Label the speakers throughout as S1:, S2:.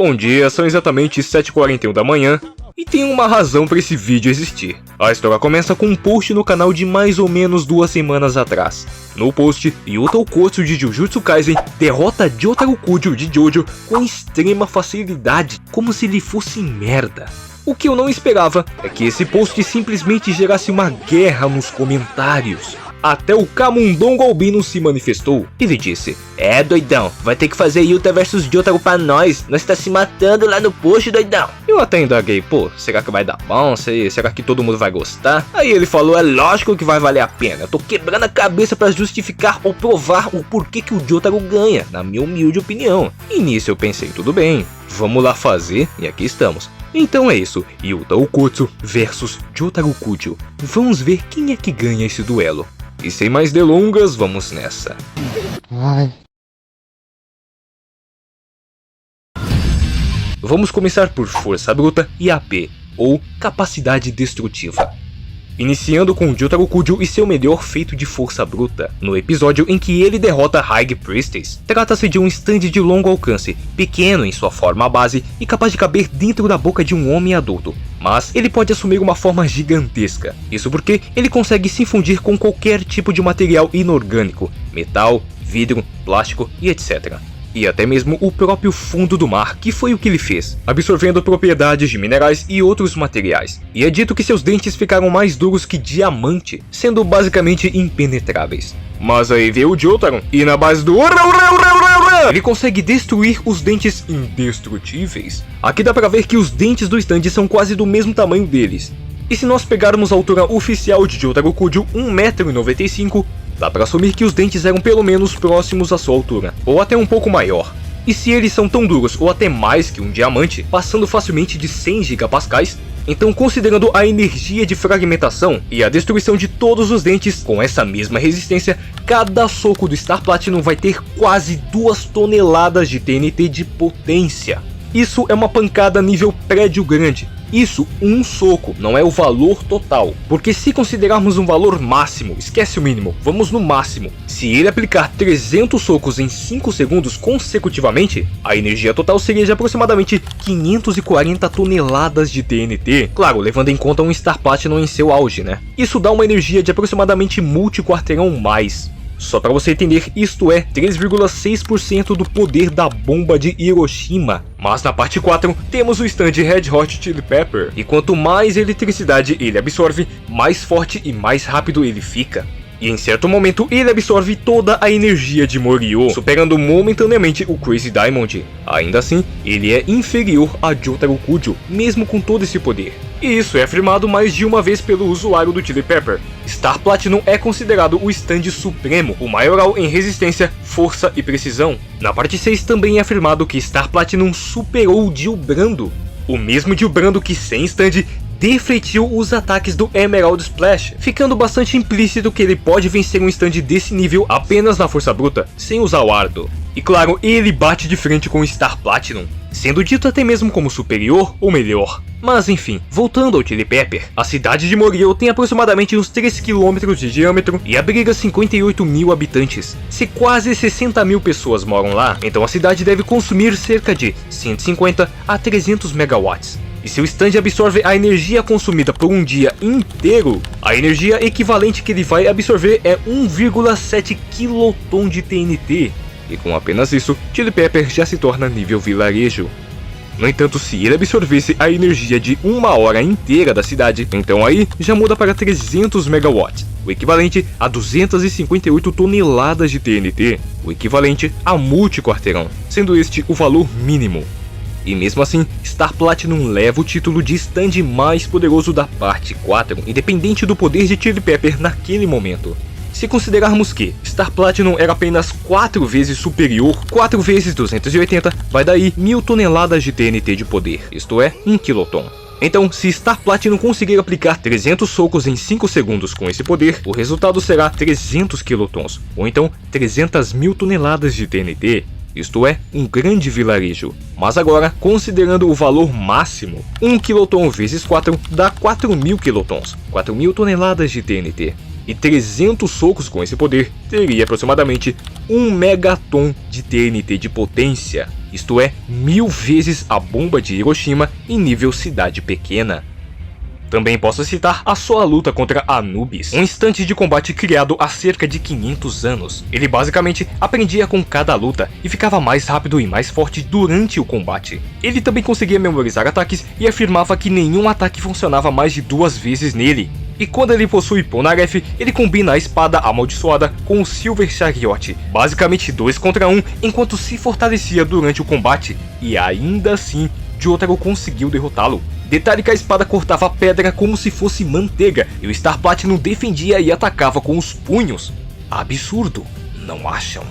S1: Bom dia, são exatamente 7h41 da manhã e tem uma razão para esse vídeo existir. A história começa com um post no canal de mais ou menos 2 semanas atrás. No post, Yuta Okkotsu de Jujutsu Kaisen derrota Jotaro Kujo de Jojo com extrema facilidade, como se ele fosse merda. O que eu não esperava é que esse post simplesmente gerasse uma guerra nos comentários. Até o Camundongo Albino se manifestou. Ele disse: "É, doidão, vai ter que fazer Yuta vs Jotaro pra nós tá se matando lá no post, doidão." Eu até indaguei: pô, será que vai dar bom? Será que todo mundo vai gostar? Aí ele falou: "É lógico que vai valer a pena. Eu tô quebrando a cabeça pra justificar ou provar o porquê que o Jotaro ganha, na minha humilde opinião." E nisso eu pensei: tudo bem, vamos lá fazer, e aqui estamos. Então é isso, Yuta Okkotsu vs Jotaro Kujo. Vamos ver quem é que ganha esse duelo. E sem mais delongas, vamos nessa. Vamos começar por Força Bruta e AP, ou Capacidade Destrutiva. Iniciando com Jotaro Kujo e seu melhor feito de força bruta, no episódio em que ele derrota High Priestess. Trata-se de um stand de longo alcance, pequeno em sua forma base e capaz de caber dentro da boca de um homem adulto. Mas ele pode assumir uma forma gigantesca, isso porque ele consegue se fundir com qualquer tipo de material inorgânico, metal, vidro, plástico e etc. E até mesmo o próprio fundo do mar, que foi o que ele fez, absorvendo propriedades de minerais e outros materiais. E é dito que seus dentes ficaram mais duros que diamante, sendo basicamente impenetráveis. Mas aí veio o Jotaro, e na base do ele consegue destruir os dentes indestrutíveis. Aqui dá pra ver que os dentes do stand são quase do mesmo tamanho deles. E se nós pegarmos a altura oficial de Jotaro Kujo, 1,95 m, dá pra assumir que os dentes eram pelo menos próximos à sua altura, ou até um pouco maior. E se eles são tão duros ou até mais que um diamante, passando facilmente de 100 gigapascais, então considerando a energia de fragmentação e a destruição de todos os dentes com essa mesma resistência, cada soco do Star Platinum vai ter quase 2 toneladas de TNT de potência. Isso é uma pancada nível prédio grande. Isso, um soco, não é o valor total, porque se considerarmos um valor máximo, esquece o mínimo, vamos no máximo. Se ele aplicar 300 socos em 5 segundos consecutivamente, a energia total seria de aproximadamente 540 toneladas de TNT, claro, levando em conta um Star Platinum em seu auge, né? Isso dá uma energia de aproximadamente multi-quarteirão mais. Só para você entender, isto é 3,6% do poder da bomba de Hiroshima. Mas na parte 4, temos o stand Red Hot Chili Pepper, e quanto mais eletricidade ele absorve, mais forte e mais rápido ele fica. E em certo momento ele absorve toda a energia de Morioh, superando momentaneamente o Crazy Diamond. Ainda assim, ele é inferior a Jotaro Kujo, mesmo com todo esse poder. E isso é afirmado mais de uma vez pelo usuário do Chili Pepper. Star Platinum é considerado o stand supremo, o maioral em resistência, força e precisão. Na parte 6 também é afirmado que Star Platinum superou o Dio Brando. O mesmo Dio Brando que sem stand defletiu os ataques do Emerald Splash, ficando bastante implícito que ele pode vencer um stand desse nível apenas na força bruta, sem usar o Ardo. E claro, ele bate de frente com o Star Platinum, sendo dito até mesmo como superior ou melhor. Mas enfim, voltando ao Chili Pepper, a cidade de Morioh tem aproximadamente uns 3 km de diâmetro e abriga 58 mil habitantes. Se quase 60 mil pessoas moram lá, então a cidade deve consumir cerca de 150 a 300 megawatts. E se o stand absorve a energia consumida por um dia inteiro, a energia equivalente que ele vai absorver é 1,7 kiloton de TNT. E com apenas isso, Chili Pepper já se torna nível vilarejo. No entanto, se ele absorvesse a energia de 1 hora inteira da cidade, então aí já muda para 300 megawatts, o equivalente a 258 toneladas de TNT, o equivalente a multi-quarteirão, sendo este o valor mínimo. E mesmo assim, Star Platinum leva o título de stand mais poderoso da parte 4, independente do poder de Chili Pepper naquele momento. Se considerarmos que Star Platinum era apenas 4 vezes superior, 4 vezes 280, vai daí 1000 toneladas de TNT de poder, isto é, 1 kiloton. Então, se Star Platinum conseguir aplicar 300 socos em 5 segundos com esse poder, o resultado será 300 kilotons, ou então 300 mil toneladas de TNT. Isto é, um grande vilarejo. Mas agora, considerando o valor máximo, 1 kiloton vezes 4 dá 4.000 kilotons, 4.000 toneladas de TNT. E 300 socos com esse poder teria aproximadamente 1 megaton de TNT de potência. isto é, 1000 vezes a bomba de Hiroshima em nível cidade pequena. Também posso citar a sua luta contra Anubis, um instante de combate criado há cerca de 500 anos. Ele basicamente aprendia com cada luta e ficava mais rápido e mais forte durante o combate. Ele também conseguia memorizar ataques e afirmava que nenhum ataque funcionava mais de 2 vezes nele. E quando ele possui Polnareff, ele combina a espada amaldiçoada com o Silver Chariot, basicamente 2 contra 1, enquanto se fortalecia durante o combate, e ainda assim Jotaro conseguiu derrotá-lo. Detalhe que a espada cortava a pedra como se fosse manteiga, e o Star Platinum defendia e atacava com os punhos. Absurdo, não acham?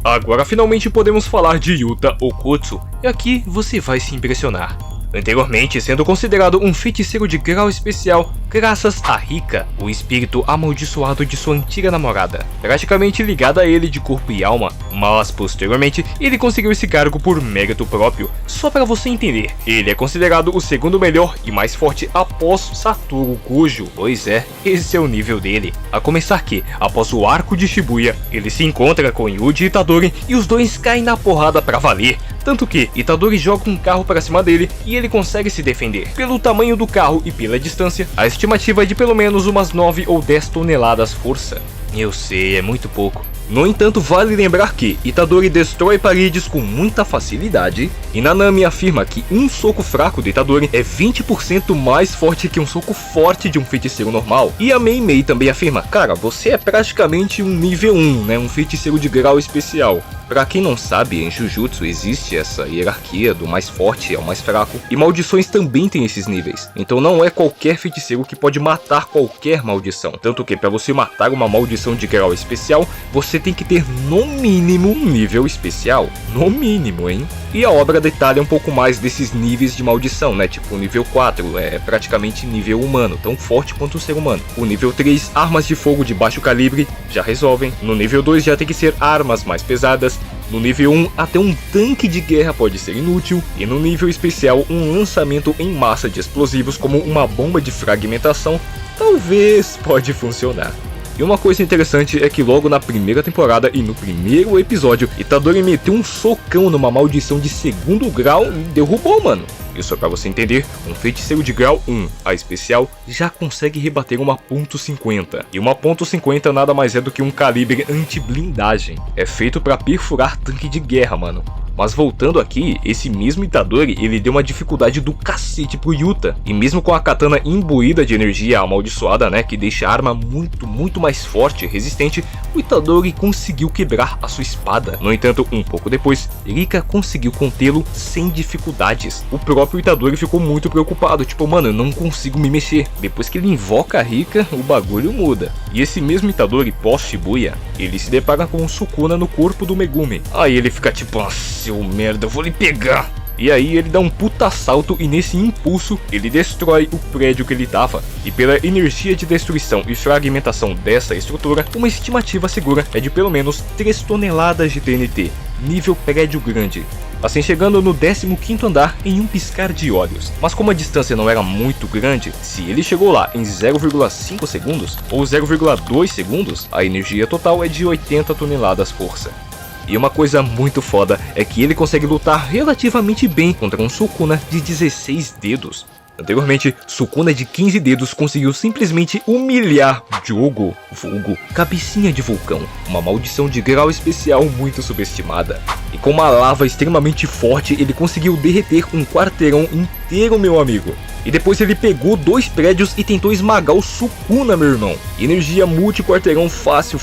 S1: Agora finalmente podemos falar de Yuta Okkotsu, e aqui você vai se impressionar. Anteriormente sendo considerado um feiticeiro de grau especial, graças a Rika, o espírito amaldiçoado de sua antiga namorada, praticamente ligada a ele de corpo e alma, mas posteriormente ele conseguiu esse cargo por mérito próprio. Só para você entender, ele é considerado o segundo melhor e mais forte após Satoru Gojo, pois é, esse é o nível dele. A começar que, após o arco de Shibuya, ele se encontra com Yuji Itadori e os dois caem na porrada pra valer. Tanto que Itadori joga um carro para cima dele e ele consegue se defender. Pelo tamanho do carro e pela distância, a estimativa é de pelo menos umas 9 ou 10 toneladas força. Eu sei, é muito pouco. No entanto, vale lembrar que Itadori destrói paredes com muita facilidade, e Nanami afirma que um soco fraco de Itadori é 20% mais forte que um soco forte de um feiticeiro normal. E a Mei Mei também afirma, cara, você é praticamente um nível 1, né, um feiticeiro de grau especial. Pra quem não sabe, em Jujutsu existe essa hierarquia do mais forte ao mais fraco, e maldições também têm esses níveis. Então não é qualquer feiticeiro que pode matar qualquer maldição. Tanto que para você matar uma maldição de grau especial, você tem que ter no mínimo um nível especial. No mínimo, hein? E a obra detalha um pouco mais desses níveis de maldição, né? Tipo o nível 4 é praticamente nível humano, tão forte quanto um ser humano. O nível 3, armas de fogo de baixo calibre, já resolvem. No nível 2 já tem que ser armas mais pesadas. No nível 1, até um tanque de guerra pode ser inútil, e no nível especial, um lançamento em massa de explosivos como uma bomba de fragmentação talvez pode funcionar. E uma coisa interessante é que logo na primeira temporada e no primeiro episódio, Itadori meteu um socão numa maldição de segundo grau e derrubou, mano. E só pra você entender, um feiticeiro de grau 1, a especial, já consegue rebater uma .50. E uma .50 nada mais é do que um calibre anti-blindagem. É feito pra perfurar tanque de guerra, mano. Mas voltando aqui, esse mesmo Itadori, ele deu uma dificuldade do cacete pro Yuta. E mesmo com a katana imbuída de energia amaldiçoada, né, que deixa a arma muito mais forte e resistente, o Itadori conseguiu quebrar a sua espada. No entanto, um pouco depois, Rika conseguiu contê-lo sem dificuldades. O próprio Itadori ficou muito preocupado, tipo, mano, eu não consigo me mexer. Depois que ele invoca a Rika, o bagulho muda. E esse mesmo Itadori pós-Shibuya, ele se depara com um Sukuna no corpo do Megumi. Aí ele fica tipo, seu merda, eu vou lhe pegar. E aí ele dá um puta salto e nesse impulso ele destrói o prédio que ele tava. E pela energia de destruição e fragmentação dessa estrutura, uma estimativa segura é de pelo menos 3 toneladas de TNT, nível prédio grande. Assim chegando no 15º andar em um piscar de olhos. Mas como a distância não era muito grande, se ele chegou lá em 0,5 segundos ou 0,2 segundos, a energia total é de 80 toneladas força. E uma coisa muito foda é que ele consegue lutar relativamente bem contra um Sukuna de 16 dedos. Anteriormente, Sukuna de 15 dedos conseguiu simplesmente humilhar Jogo, vulgo Cabecinha de Vulcão, uma maldição de grau especial muito subestimada. E com uma lava extremamente forte, ele conseguiu derreter um quarteirão inteiro, meu amigo. E depois ele pegou 2 prédios e tentou esmagar o Sukuna, meu irmão. Energia multi-quarteirão fácil.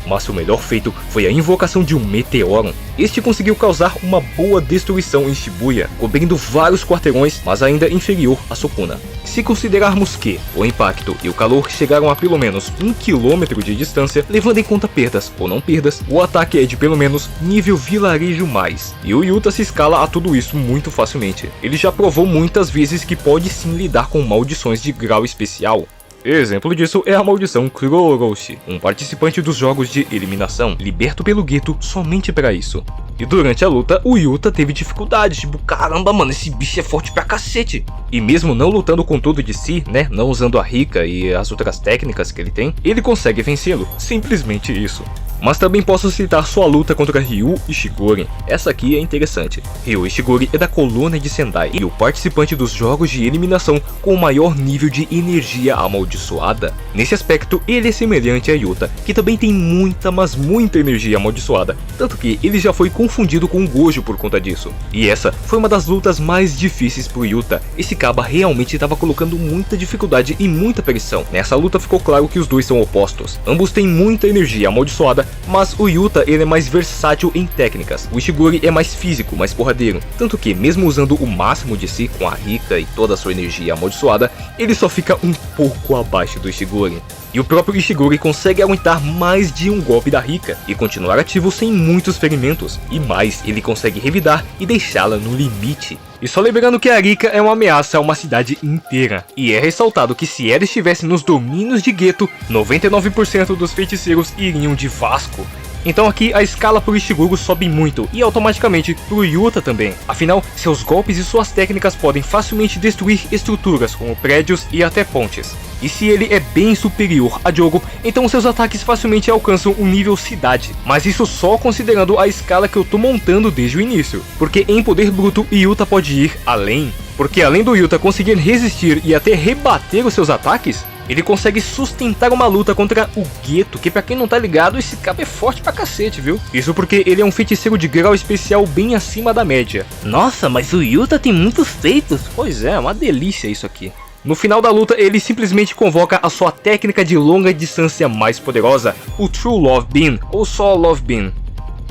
S1: Mas o melhor feito foi a invocação de um meteoro. Este conseguiu causar uma boa destruição em Shibuya, cobrindo vários quarteirões, mas ainda inferior a Sukuna. Se considerarmos que o impacto e o calor chegaram a pelo menos 1 km de distância, levando em conta perdas ou não perdas, o ataque é de pelo menos nível vilarejo mais. E o Yuta se escala a tudo isso muito facilmente. Ele já provou muitas vezes que pode sim lidar com maldições de grau especial. Exemplo disso é a maldição Kroroshi, um participante dos jogos de eliminação, liberto pelo Geto somente para isso. E durante a luta, o Yuta teve dificuldades, tipo, caramba mano, esse bicho é forte pra cacete. E mesmo não lutando com tudo de si, né, não usando a Rika e as outras técnicas que ele tem, ele consegue vencê-lo, simplesmente isso. Mas também posso citar sua luta contra Ryu Ishiguri. Essa aqui é interessante. Ryu Ishiguri é da colônia de Sendai e o participante dos jogos de eliminação com o maior nível de energia amaldiçoada. Nesse aspecto, ele é semelhante a Yuta, que também tem muita, mas muita energia amaldiçoada. Tanto que ele já foi confundido com o Gojo por conta disso. E essa foi uma das lutas mais difíceis pro Yuta. Esse caba realmente estava colocando muita dificuldade e muita pressão. Nessa luta ficou claro que os dois são opostos. Ambos têm muita energia amaldiçoada, mas o Yuta ele é mais versátil em técnicas. O Ishiguri é mais físico, mais porradeiro. Tanto que, mesmo usando o máximo de si com a Rika e toda a sua energia amaldiçoada, ele só fica um pouco abaixo do Ishiguri. E o próprio Ishiguri consegue aguentar mais de um golpe da Rika e continuar ativo sem muitos ferimentos. E mais, ele consegue revidar e deixá-la no limite. E só lembrando que a Rika é uma ameaça a uma cidade inteira. E é ressaltado que se ela estivesse nos domínios de Geto, 99% dos feiticeiros iriam de Vasco. Então aqui a escala pro Ishiguro sobe muito e automaticamente pro Yuta também. Afinal, seus golpes e suas técnicas podem facilmente destruir estruturas como prédios e até pontes. E se ele é bem superior a Diogo, então seus ataques facilmente alcançam o nível cidade. Mas isso só considerando a escala que eu tô montando desde o início. Porque em poder bruto, Yuta pode ir além. Porque além do Yuta conseguir resistir e até rebater os seus ataques, ele consegue sustentar uma luta contra o Geto, que pra quem não tá ligado, esse cabo é forte pra cacete, viu? Isso porque ele é um feiticeiro de grau especial bem acima da média. Nossa, mas o Yuta tem muitos feitos. Pois é, uma delícia isso aqui. No final da luta, ele simplesmente convoca a sua técnica de longa distância mais poderosa, o True Love Beam, ou só Love Beam.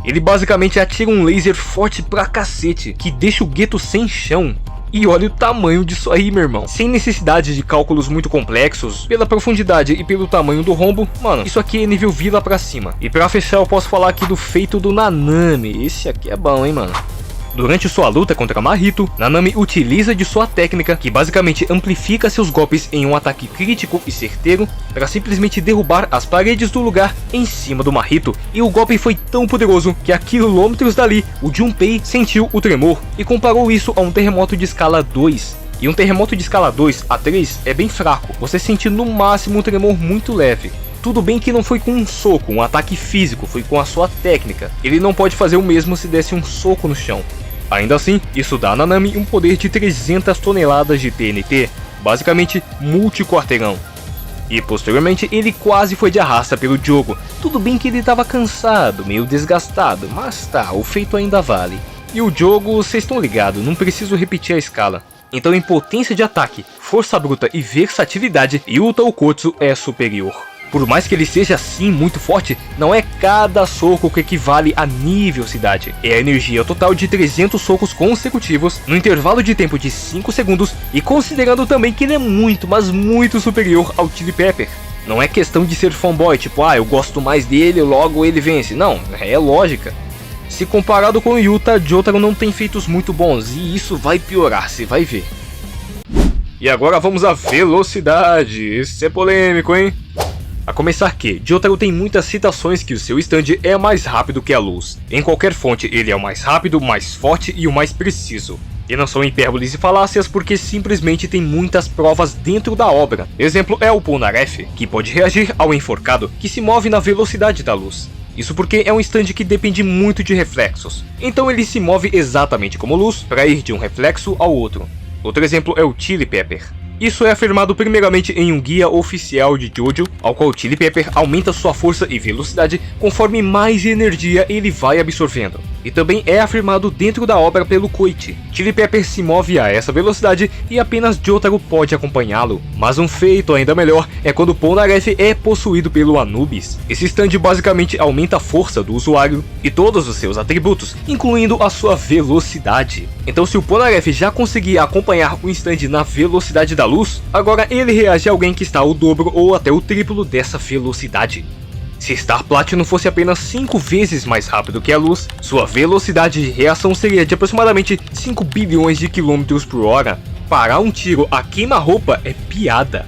S1: Ele basicamente atira um laser forte pra cacete, que deixa o Geto sem chão. E olha o tamanho disso aí, meu irmão. Sem necessidade de cálculos muito complexos, pela profundidade e pelo tamanho do rombo, mano, isso aqui é nível vila pra cima. E pra fechar eu posso falar aqui do feito do Nanami. Esse aqui é bom, hein, mano. Durante sua luta contra Mahito, Nanami utiliza de sua técnica, que basicamente amplifica seus golpes em um ataque crítico e certeiro, para simplesmente derrubar as paredes do lugar em cima do Mahito. E o golpe foi tão poderoso que a quilômetros dali, o Junpei sentiu o tremor e comparou isso a um terremoto de escala 2. E um terremoto de escala 2 a 3 é bem fraco, você sente no máximo um tremor muito leve. Tudo bem que não foi com um soco, um ataque físico, foi com a sua técnica. Ele não pode fazer o mesmo se desse um soco no chão. Ainda assim, isso dá a Nanami um poder de 300 toneladas de TNT, basicamente multi-quarteirão. E posteriormente ele quase foi de arrasta pelo Diogo. Tudo bem que ele estava cansado, meio desgastado, mas tá, o feito ainda vale. E o Diogo, vocês estão ligados, não preciso repetir a escala. Então em potência de ataque, força bruta e versatilidade, Yuta Okkotsu é superior. Por mais que ele seja assim muito forte, não é cada soco que equivale a nível cidade. É a energia total de 300 socos consecutivos, no intervalo de tempo de 5 segundos, e considerando também que ele é muito, mas muito superior ao Chili Pepper. Não é questão de ser fanboy, tipo, eu gosto mais dele, logo ele vence. Não, é lógica. Se comparado com o Yuta, Jotaro não tem feitos muito bons, e isso vai piorar, você vai ver. E agora vamos à velocidade. Isso é polêmico, hein? A começar que, Jotaro tem muitas citações que o seu stand é mais rápido que a luz. Em qualquer fonte ele é o mais rápido, mais forte e o mais preciso. E não são hipérboles e falácias porque simplesmente tem muitas provas dentro da obra. Exemplo é o Polnareff, que pode reagir ao enforcado, que se move na velocidade da luz. Isso porque é um stand que depende muito de reflexos. Então ele se move exatamente como luz para ir de um reflexo ao outro. Outro exemplo é o Chili Pepper. Isso é afirmado primeiramente em um guia oficial de Jojo, ao qual Chili Pepper aumenta sua força e velocidade conforme mais energia ele vai absorvendo. E também é afirmado dentro da obra pelo Koichi. Chili Pepper se move a essa velocidade e apenas Jotaro pode acompanhá-lo. Mas um feito ainda melhor é quando Polnareff é possuído pelo Anubis. Esse stand basicamente aumenta a força do usuário e todos os seus atributos, incluindo a sua velocidade. Então se o Polnareff já conseguia acompanhar o stand na velocidade da luz, agora ele reage a alguém que está ao dobro ou até o triplo dessa velocidade. Se Star Platinum fosse apenas 5 vezes mais rápido que a luz, sua velocidade de reação seria de aproximadamente 5 bilhões de quilômetros por hora. Parar um tiro a queima-roupa é piada.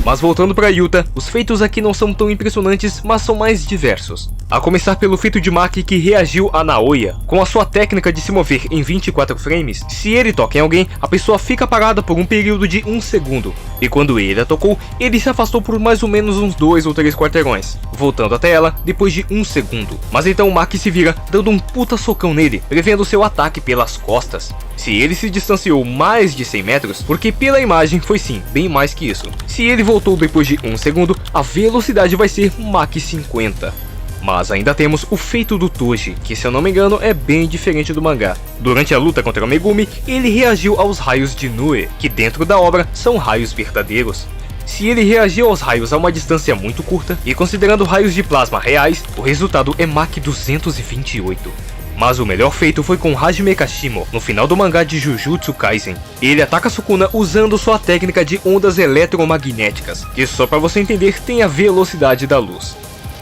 S1: Mas voltando para Yuta, os feitos aqui não são tão impressionantes, mas são mais diversos. A começar pelo feito de Maki que reagiu a Naoya. Com a sua técnica de se mover em 24 frames, se ele toca em alguém, a pessoa fica parada por um período de 1 segundo. E quando ele a tocou, ele se afastou por mais ou menos uns 2 ou 3 quarteirões, voltando até ela depois de 1 segundo. Mas então Maki se vira, dando um puta socão nele, prevendo seu ataque pelas costas. Se ele se distanciou mais de 100 metros, porque pela imagem foi sim, bem mais que isso. Se ele voltou depois de 1 segundo, a velocidade vai ser Mach 50. Mas ainda temos o feito do Toji, que se eu não me engano é bem diferente do mangá. Durante a luta contra o Megumi, ele reagiu aos raios de Nue, que dentro da obra são raios verdadeiros. Se ele reagiu aos raios a uma distância muito curta, e considerando raios de plasma reais, o resultado é Mach 228. Mas o melhor feito foi com Hajime Kashimo, no final do mangá de Jujutsu Kaisen. Ele ataca Sukuna usando sua técnica de ondas eletromagnéticas, que só para você entender tem a velocidade da luz.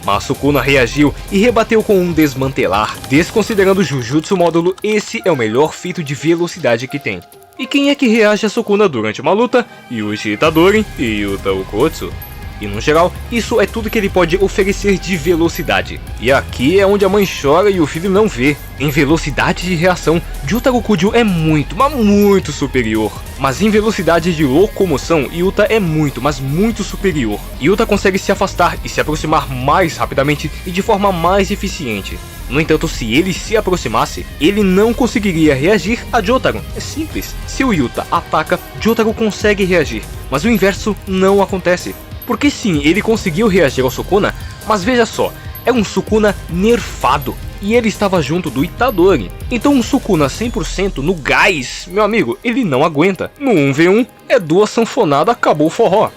S1: Mas Sukuna reagiu e rebateu com um desmantelar. Desconsiderando Jujutsu módulo, esse é o melhor feito de velocidade que tem. E quem é que reage a Sukuna durante uma luta? Yuji Itadori e Yuta Okkotsu. E no geral, isso é tudo que ele pode oferecer de velocidade. E aqui é onde a mãe chora e o filho não vê. Em velocidade de reação, Jotaro Kujo é muito, mas muito superior. Mas em velocidade de locomoção, Yuta é muito, mas muito superior. Yuta consegue se afastar e se aproximar mais rapidamente e de forma mais eficiente. No entanto, se ele se aproximasse, ele não conseguiria reagir a Jotaro. É simples. Se o Yuta ataca, Jotaro consegue reagir. Mas o inverso não acontece. Porque sim, ele conseguiu reagir ao Sukuna, mas veja só, é um Sukuna nerfado, e ele estava junto do Itadori. Então um Sukuna 100% no gás, meu amigo, ele não aguenta. No 1v1, é 2 sanfonadas, acabou o forró.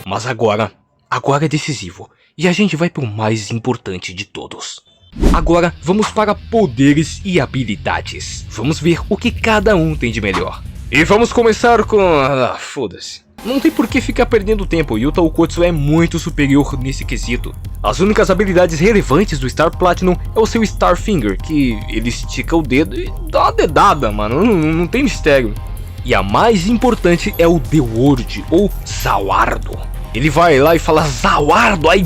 S1: Mas agora é decisivo, e a gente vai pro mais importante de todos. Agora vamos para poderes e habilidades. Vamos ver o que cada um tem de melhor. E vamos começar com... foda-se. Não tem por que ficar perdendo tempo, Yuta Okkotsu é muito superior nesse quesito. As únicas habilidades relevantes do Star Platinum é o seu Star Finger, que ele estica o dedo e dá uma dedada, mano, não tem mistério. E a mais importante é o The Word, ou Zawardo. Ele vai lá e fala Zawardo, aí...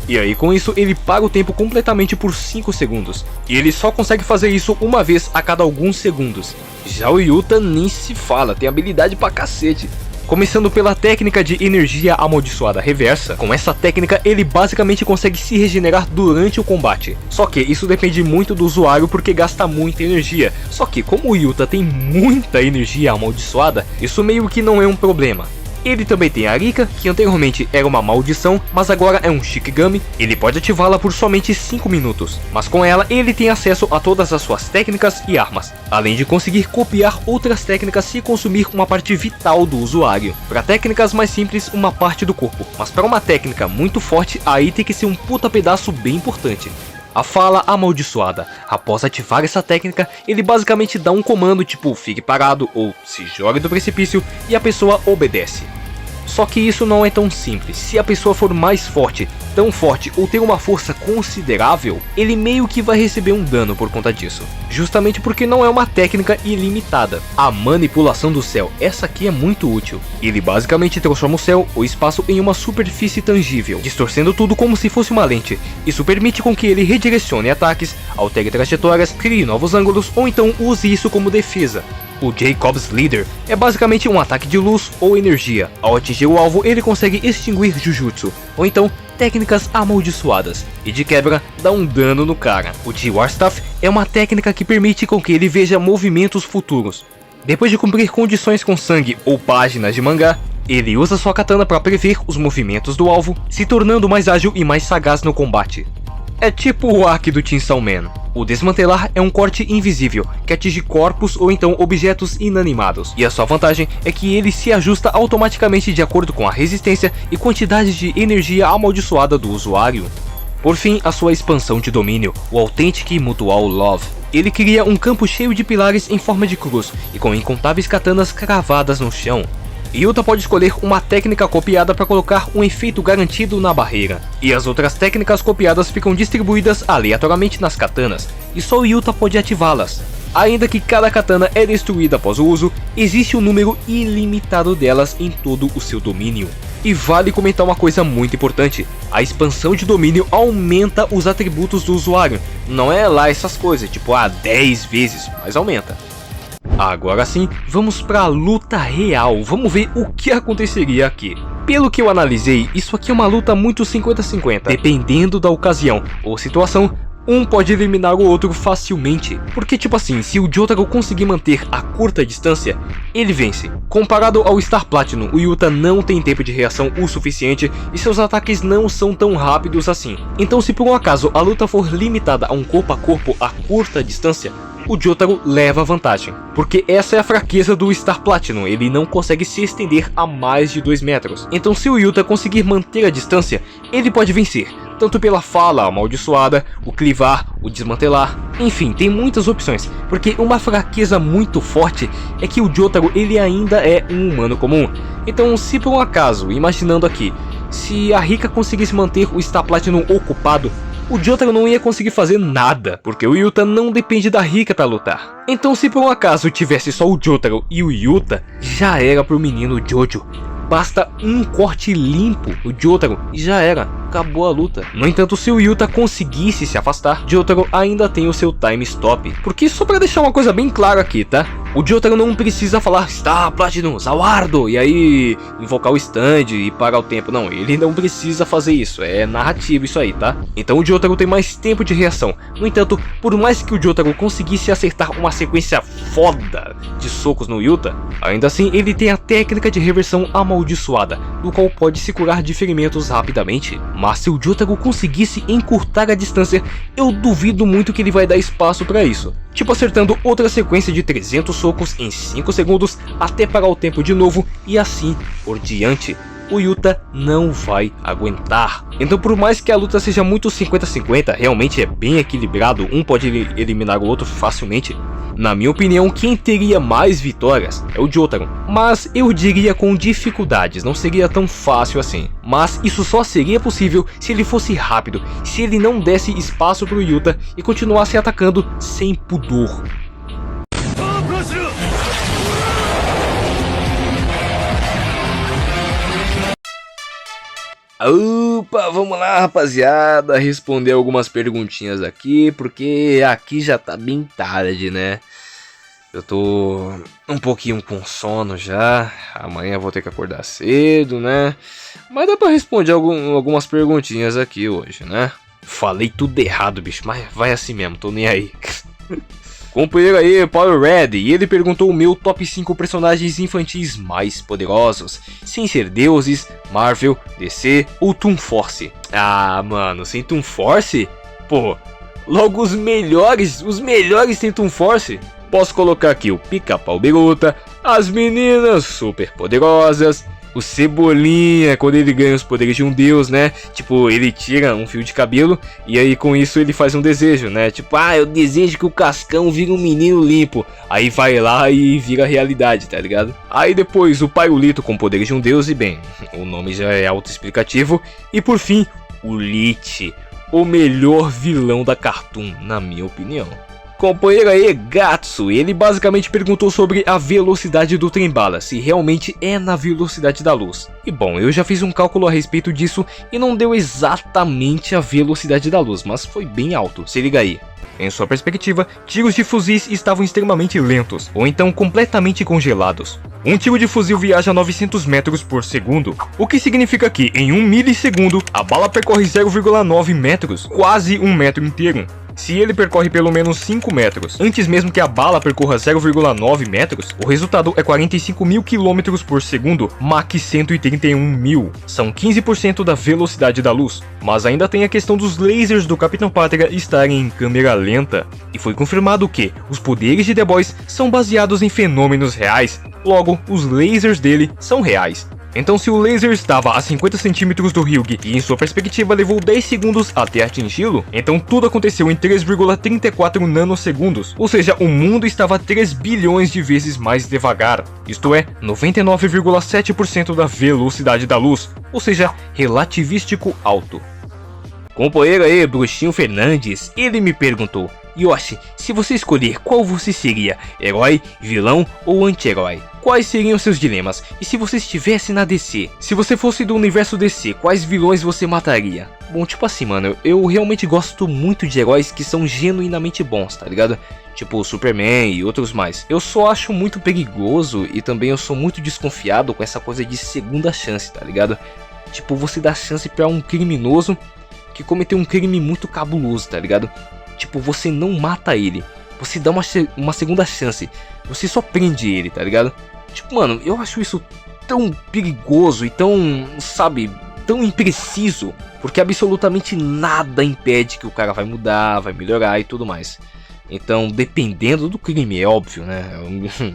S1: E aí com isso ele para o tempo completamente por 5 segundos. E ele só consegue fazer isso uma vez a cada alguns segundos. Já o Yuta nem se fala, tem habilidade pra cacete. Começando pela técnica de energia amaldiçoada reversa, com essa técnica ele basicamente consegue se regenerar durante o combate. Só que isso depende muito do usuário porque gasta muita energia. Só que como o Yuta tem muita energia amaldiçoada, isso meio que não é um problema. Ele também tem a Rika, que anteriormente era uma maldição, mas agora é um Shikigami. Ele pode ativá-la por somente 5 minutos, mas com ela ele tem acesso a todas as suas técnicas e armas, além de conseguir copiar outras técnicas se consumir uma parte vital do usuário. Para técnicas mais simples, uma parte do corpo, mas para uma técnica muito forte, aí tem que ser um puta pedaço bem importante. A fala amaldiçoada. Após ativar essa técnica, ele basicamente dá um comando tipo fique parado ou se jogue do precipício e a pessoa obedece. Só que isso não é tão simples. Se a pessoa for mais forte, tão forte ou ter uma força considerável, ele meio que vai receber um dano por conta disso. Justamente porque não é uma técnica ilimitada. A manipulação do céu, essa aqui é muito útil. Ele basicamente transforma o céu, o espaço, em uma superfície tangível, distorcendo tudo como se fosse uma lente. Isso permite com que ele redirecione ataques, altere trajetórias, crie novos ângulos ou então use isso como defesa. O Jacob's Leader é basicamente um ataque de luz ou energia. Ao atingir o alvo, ele consegue extinguir Jujutsu, ou então técnicas amaldiçoadas, e de quebra dá um dano no cara. O G-War Staff é uma técnica que permite com que ele veja movimentos futuros. Depois de cumprir condições com sangue ou páginas de mangá, ele usa sua katana para prever os movimentos do alvo, se tornando mais ágil e mais sagaz no combate. É tipo o Aki do Chainsaw Man. O desmantelar é um corte invisível, que atinge corpos ou então objetos inanimados, e a sua vantagem é que ele se ajusta automaticamente de acordo com a resistência e quantidade de energia amaldiçoada do usuário. Por fim, a sua expansão de domínio, o Authentic Mutual Love. Ele cria um campo cheio de pilares em forma de cruz, e com incontáveis katanas cravadas no chão. Yuta pode escolher uma técnica copiada para colocar um efeito garantido na barreira, e as outras técnicas copiadas ficam distribuídas aleatoriamente nas katanas, e só o Yuta pode ativá-las. Ainda que cada katana é destruída após o uso, existe um número ilimitado delas em todo o seu domínio. E vale comentar uma coisa muito importante: a expansão de domínio aumenta os atributos do usuário. Não é lá essas coisas, tipo 10 vezes, mas aumenta. Agora sim, vamos para a luta real, vamos ver o que aconteceria aqui. Pelo que eu analisei, isso aqui é uma luta muito 50-50, dependendo da ocasião ou situação. Um pode eliminar o outro facilmente, porque tipo assim, se o Jotaro conseguir manter a curta distância, ele vence. Comparado ao Star Platinum, o Yuta não tem tempo de reação o suficiente e seus ataques não são tão rápidos assim. Então se por um acaso a luta for limitada a um corpo a corpo a curta distância, o Jotaro leva vantagem, porque essa é a fraqueza do Star Platinum, ele não consegue se estender a mais de 2 metros. Então se o Yuta conseguir manter a distância, ele pode vencer, tanto pela fala amaldiçoada, o clivar, o desmantelar, enfim, tem muitas opções, porque uma fraqueza muito forte é que o Jotaro ele ainda é um humano comum. Então se por um acaso, imaginando aqui, se a Rika conseguisse manter o Star Platinum ocupado, o Jotaro não ia conseguir fazer nada, porque o Yuta não depende da Rika para lutar. Então se por um acaso tivesse só o Jotaro e o Yuta, já era pro menino Jojo. Basta um corte limpo no Jotaro e já era, acabou a luta. No entanto, se o Yuta conseguisse se afastar, Jotaro ainda tem o seu time stop. Porque só pra deixar uma coisa bem clara aqui, tá? O Jotaro não precisa falar Star Platinum, Zawardo, e aí invocar o stand e parar o tempo. Não, ele não precisa fazer isso, é narrativo isso aí, tá? Então o Jotaro tem mais tempo de reação. No entanto, por mais que o Jotaro conseguisse acertar uma sequência foda de socos no Yuta, ainda assim ele tem a técnica de reversão amaldiçoada, do qual pode se curar de ferimentos rapidamente. Mas se o Jotaro conseguisse encurtar a distância, eu duvido muito que ele vai dar espaço para isso. Tipo acertando outra sequência de 300 socos em 5 segundos até parar o tempo de novo e assim por diante. O Yuta não vai aguentar. Então por mais que a luta seja muito 50-50, realmente é bem equilibrado, um pode eliminar o outro facilmente. Na minha opinião, quem teria mais vitórias é o Jotaro, mas eu diria com dificuldades, não seria tão fácil assim. Mas isso só seria possível se ele fosse rápido, se ele não desse espaço pro Yuta e continuasse atacando sem pudor. Opa, vamos lá rapaziada, responder algumas perguntinhas aqui, porque aqui já tá bem tarde, né? Eu tô um pouquinho com sono já, amanhã vou ter que acordar cedo, né? Mas dá pra responder algumas perguntinhas aqui hoje, né? Falei tudo errado, bicho, mas vai assim mesmo, tô nem aí. Companheiro aí, Power Red, e ele perguntou o meu top 5 personagens infantis mais poderosos, sem ser deuses, Marvel, DC ou Toon Force. Ah, mano, sem Toon Force? Pô, logo os melhores tem Toon Force. Posso colocar aqui o Pica-Pau Biruta, as meninas super poderosas, o Cebolinha, quando ele ganha os poderes de um deus, né? Tipo, ele tira um fio de cabelo e aí com isso ele faz um desejo, né? Tipo, eu desejo que o Cascão vire um menino limpo. Aí vai lá e vira realidade, tá ligado? Aí depois o Pyrolito com poderes de um deus e bem, o nome já é autoexplicativo. E por fim, o Lich, o melhor vilão da Cartoon, na minha opinião. Companheiro aí, Gatsu, ele basicamente perguntou sobre a velocidade do trem-bala, se realmente é na velocidade da luz. E bom, eu já fiz um cálculo a respeito disso e não deu exatamente a velocidade da luz, mas foi bem alto, se liga aí. Em sua perspectiva, tiros de fuzis estavam extremamente lentos, ou então completamente congelados. Um tiro de fuzil viaja a 900 metros por segundo, o que significa que em 1 milissegundo, a bala percorre 0,9 metros, quase 1 metro inteiro. Se ele percorre pelo menos 5 metros, antes mesmo que a bala percorra 0,9 metros, o resultado é 45.000 km por segundo, Mach 131.000. São 15% da velocidade da luz. Mas ainda tem a questão dos lasers do Capitão Pátria estarem em câmera lenta. E foi confirmado que os poderes de The Boys são baseados em fenômenos reais, logo os lasers dele são reais. Então se o laser estava a 50 centímetros do Ryugi e em sua perspectiva levou 10 segundos até atingi-lo, então tudo aconteceu em 3,34 nanosegundos, ou seja, o mundo estava 3 bilhões de vezes mais devagar, isto é, 99,7% da velocidade da luz, ou seja, relativístico alto. Companheiro aí, Bruxinho Fernandes, ele me perguntou: Yoshi, se você escolher qual você seria, herói, vilão ou anti-herói? Quais seriam seus dilemas? E se você estivesse na DC? Se você fosse do universo DC, quais vilões você mataria? Bom, tipo assim, mano, eu realmente gosto muito de heróis que são genuinamente bons, tá ligado? Tipo o Superman e outros mais. Eu só acho muito perigoso e também eu sou muito desconfiado com essa coisa de segunda chance, tá ligado? Tipo, você dá chance pra um criminoso que cometeu um crime muito cabuloso, tá ligado? Tipo, você não mata ele, você dá uma segunda chance, você só prende ele, tá ligado? Tipo, mano, eu acho isso tão perigoso e tão, sabe, tão impreciso, porque absolutamente nada impede que o cara vai mudar, vai melhorar e tudo mais. Então, dependendo do crime, é óbvio, né?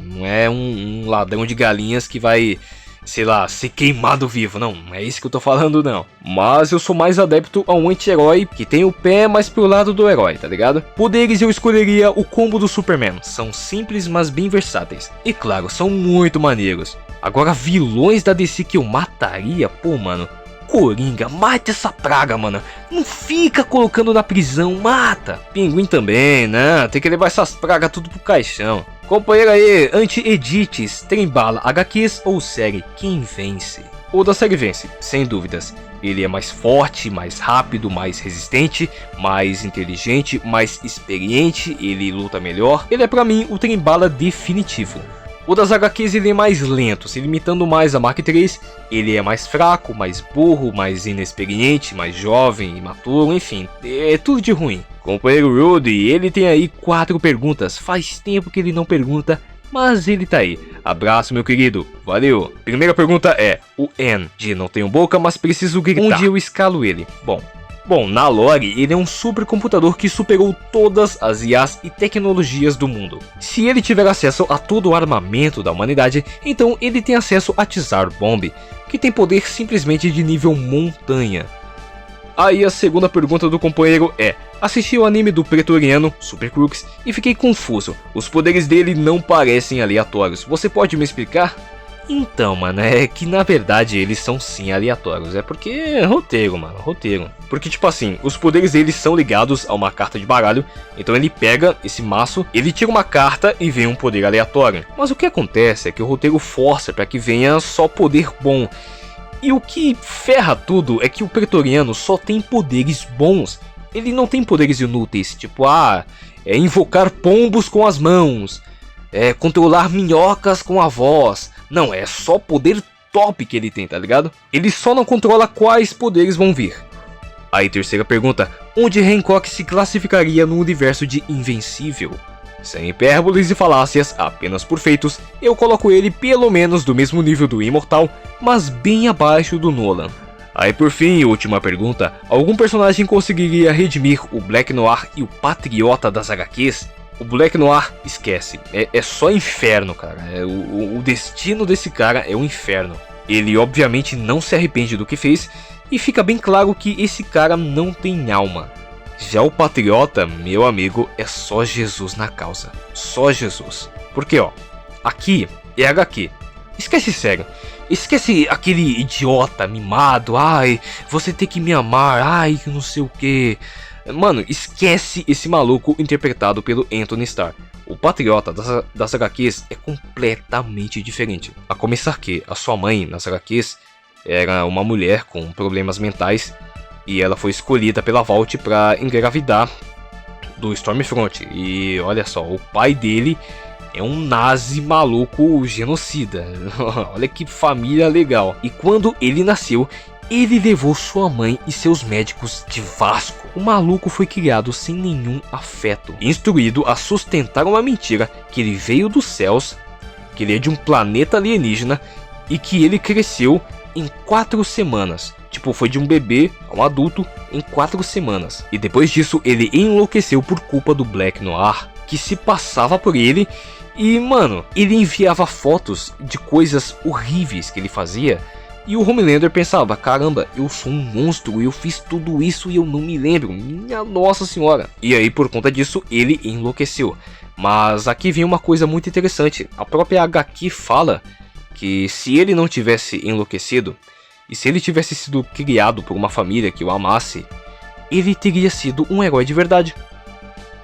S1: Não é um ladrão de galinhas que vai, sei lá, ser queimado vivo, não é isso que eu tô falando não. Mas eu sou mais adepto a um anti-herói que tem o pé mais pro lado do herói, tá ligado? Poderes eu escolheria o combo do Superman, são simples mas bem versáteis. E claro, são muito maneiros. Agora vilões da DC que eu mataria, pô mano, Coringa, mata essa praga, mano. Não fica colocando na prisão, mata. Pinguim também, né? Tem que levar essas pragas tudo pro caixão. Companheiro aí, anti-edits, trem-bala, HQs ou série, quem vence? O da série vence, sem dúvidas. Ele é mais forte, mais rápido, mais resistente, mais inteligente, mais experiente, ele luta melhor. Ele é pra mim o trem-bala definitivo. O das HQs ele é mais lento, se limitando mais a Mark III, ele é mais fraco, mais burro, mais inexperiente, mais jovem, imaturo, enfim, é tudo de ruim. Companheiro Rudy, ele tem aí 4 perguntas, faz tempo que ele não pergunta, mas ele tá aí. Abraço meu querido, valeu. Primeira pergunta é, o N de não tenho boca, mas preciso gritar. Onde eu escalo ele? Bom, na lore, ele é um supercomputador que superou todas as IAs e tecnologias do mundo. Se ele tiver acesso a todo o armamento da humanidade, então ele tem acesso a Tsar Bomb, que tem poder simplesmente de nível montanha. Aí a segunda pergunta do companheiro é, assisti o anime do Pretoriano, Super Crooks, e fiquei confuso, os poderes dele não parecem aleatórios, você pode me explicar? Então, mano, é que na verdade eles são sim aleatórios, é porque é roteiro, mano, roteiro. Porque tipo assim, os poderes deles são ligados a uma carta de baralho, então ele pega esse maço, ele tira uma carta e vem um poder aleatório. Mas o que acontece é que o roteiro força para que venha só poder bom. E o que ferra tudo é que o Pretoriano só tem poderes bons, ele não tem poderes inúteis, tipo, invocar pombos com as mãos, controlar minhocas com a voz. Não, é só poder top que ele tem, tá ligado? Ele só não controla quais poderes vão vir. Aí terceira pergunta, onde Hancock se classificaria no universo de Invencível? Sem hipérboles e falácias, apenas por feitos, eu coloco ele pelo menos do mesmo nível do Imortal, mas bem abaixo do Nolan. Aí por fim, última pergunta, algum personagem conseguiria redimir o Black Noir e o Patriota das HQs? O Black Noir, esquece, é só inferno, cara, o destino desse cara é o inferno. Ele obviamente não se arrepende do que fez, e fica bem claro que esse cara não tem alma. Já o Patriota, meu amigo, é só Jesus na causa, só Jesus. Porque ó, aqui é HQ, esquece sério, esquece aquele idiota mimado, você tem que me amar, que não sei o que. Mano, esquece esse maluco interpretado pelo Anthony Starr. O Patriota das HQs é completamente diferente. A começar que a sua mãe nas HQs era uma mulher com problemas mentais e ela foi escolhida pela Vault para engravidar do Stormfront. E olha só, o pai dele é um nazi maluco genocida. Olha que família legal. E quando ele nasceu, ele levou sua mãe e seus médicos de Vasco. O maluco foi criado sem nenhum afeto, instruído a sustentar uma mentira que ele veio dos céus, que ele é de um planeta alienígena e que ele cresceu em 4 semanas. Tipo, foi de um bebê a um adulto em 4 semanas. E depois disso ele enlouqueceu por culpa do Black Noir, que se passava por ele. E mano, ele enviava fotos de coisas horríveis que ele fazia E o Homelander pensava, caramba, eu sou um monstro, eu fiz tudo isso e eu não me lembro, minha nossa senhora. E aí por conta disso ele enlouqueceu. Mas aqui vem uma coisa muito interessante, a própria HQ fala que se ele não tivesse enlouquecido, e se ele tivesse sido criado por uma família que o amasse, ele teria sido um herói de verdade.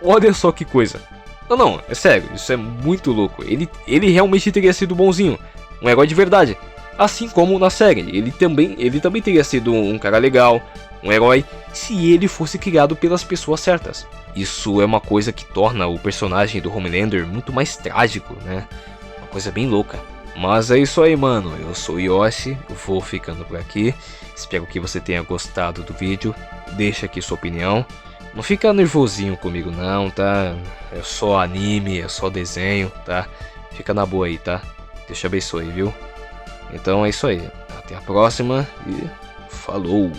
S1: Olha só que coisa. Não, é sério, isso é muito louco. Ele realmente teria sido bonzinho, um herói de verdade. Assim como na série, ele também teria sido um cara legal, um herói, se ele fosse criado pelas pessoas certas. Isso é uma coisa que torna o personagem do Homelander muito mais trágico, né? Uma coisa bem louca. Mas é isso aí, mano. Eu sou o Yoshi, vou ficando por aqui. Espero que você tenha gostado do vídeo. Deixa aqui sua opinião. Não fica nervosinho comigo não, tá? É só anime, é só desenho, tá? Fica na boa aí, tá? Deus te abençoe, viu? Então é isso aí. Até a próxima e falou!